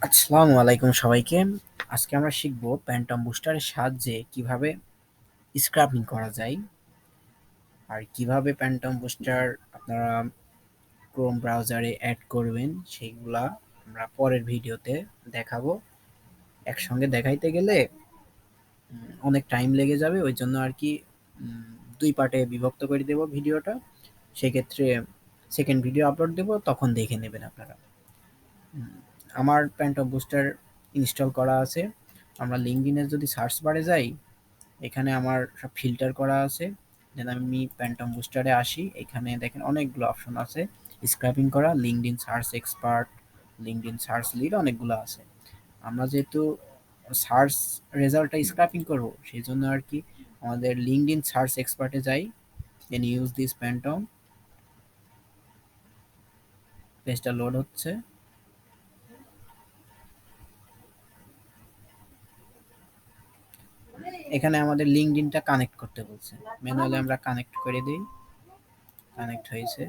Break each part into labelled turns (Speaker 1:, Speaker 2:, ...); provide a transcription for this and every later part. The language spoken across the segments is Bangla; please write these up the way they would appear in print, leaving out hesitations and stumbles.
Speaker 1: আসসালামু আলাইকুম সবাইকে। আজকে আমরা শিখব প্যান্টম বুস্টারের সাহায্যে কিভাবে স্ক্রাবিং করা যায় আর কিভাবে প্যান্টম বুস্টার আপনারা ক্রোম ব্রাউজারে অ্যাড করবেন সেইগুলা আমরা পরের ভিডিওতে দেখাবো। একসঙ্গে দেখাইতে গেলে অনেক টাইম লেগে যাবে, ওই জন্য আর কি দুই পার্টে বিভক্ত করে দেব ভিডিওটা। সেক্ষেত্রে সেকেন্ড ভিডিও আপলোড দেব, তখন দেখে নেবেন আপনারা। উম, আমার প্যান্টম বুস্টার ইনস্টল করা আছে। আমরা লিঙ্কডইনে যদি সার্চ বারে যাই, এখানে আমার সব ফিল্টার করা আছে। দেন আমি প্যান্টম বুস্টারে আসি, এখানে দেখেন অনেকগুলো অপশন আছে স্ক্র্যাপিং করা, LinkedIn search expert, LinkedIn search lead, অনেকগুলো আছে। আমরা যেহেতু সার্চ রেজাল্টটা স্ক্র্যাপিং করব, সেই জন্য আর কি আমাদের লিঙ্কডইন সার্চ এক্সপার্টে যাই। দেন ইউজ দিস প্যান্টম, পেজটা লোড হচ্ছে। এখানে আমাদের লিঙ্কডইনটা কানেক্ট করতে বলছে, ম্যানুয়ালি আমরা কানেক্ট করে দিই। কানেক্ট হয়েছে।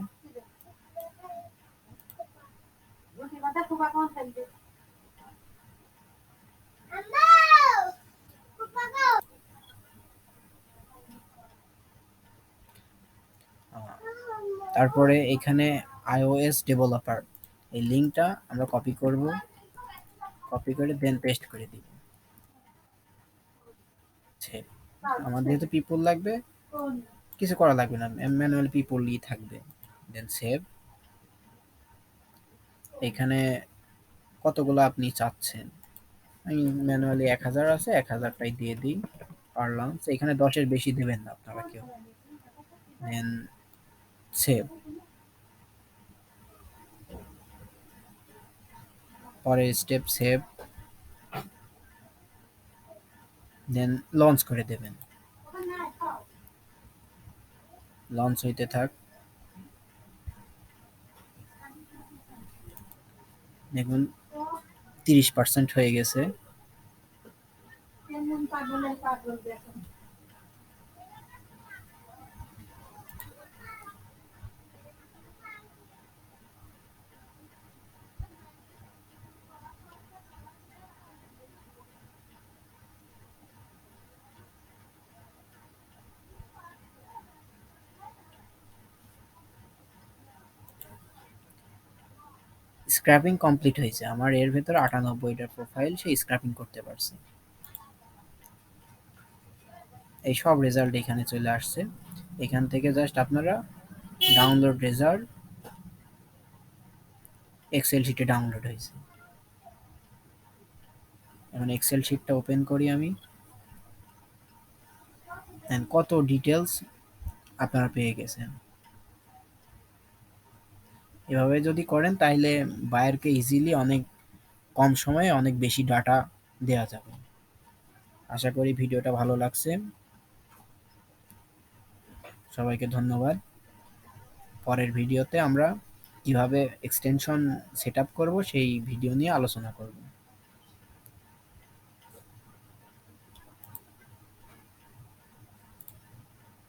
Speaker 1: তারপরে এখানে iOS ডেভেলপার, এই লিঙ্কটা আমরা কপি করব, কপি করে দেন পেস্ট করে দিব। সেভ। আমার যেহেতু পিপল লাগবে, কিছু করা লাগবে না, ম্যানুয়াল পিপলই থাকবে। দেন সেভ। এখানে কতগুলো আপনি চাচ্ছেন, আমি ম্যানুয়ালি 1000 আছে, 1000টাই দিয়ে দিই। পারলাম। এখানে 10-এর বেশি দেবেন না আপনারা কেউ। দেন সেভ। পরের স্টেপ সেভ, দেন লঞ্চ করে দেবেন। লঞ্চ হইতে থাক। দেখুন 30% হয়ে গেছে। স্ক্র্যাপিং কমপ্লিট হয়েছে। আমার এর ভেতরে 98টা প্রোফাইল সে স্ক্র্যাপিং করতে পারছে। এই সব রেজাল্ট এখানে চলে আসছে। এখান থেকে জাস্ট আপনারা ডাউনলোড রেজাল্ট, এক্সেল শিটে ডাউনলোড হয়েছে। এখন এক্সেল শিটটা ওপেন করি আমি। কত ডিটেলস আপনারা পেয়ে গেছেন। এভাবে যদি করেন তাহলে বায়ারকে ইজিলি অনেক কম সময়ে অনেক বেশি ডাটা দেওয়া যাবে। আশা করি ভিডিওটা ভালো লাগছে। সবাইকে ধন্যবাদ। পরের ভিডিওতে আমরা কিভাবে এক্সটেনশন সেট আপ করবো সেই ভিডিও নিয়ে আলোচনা করব।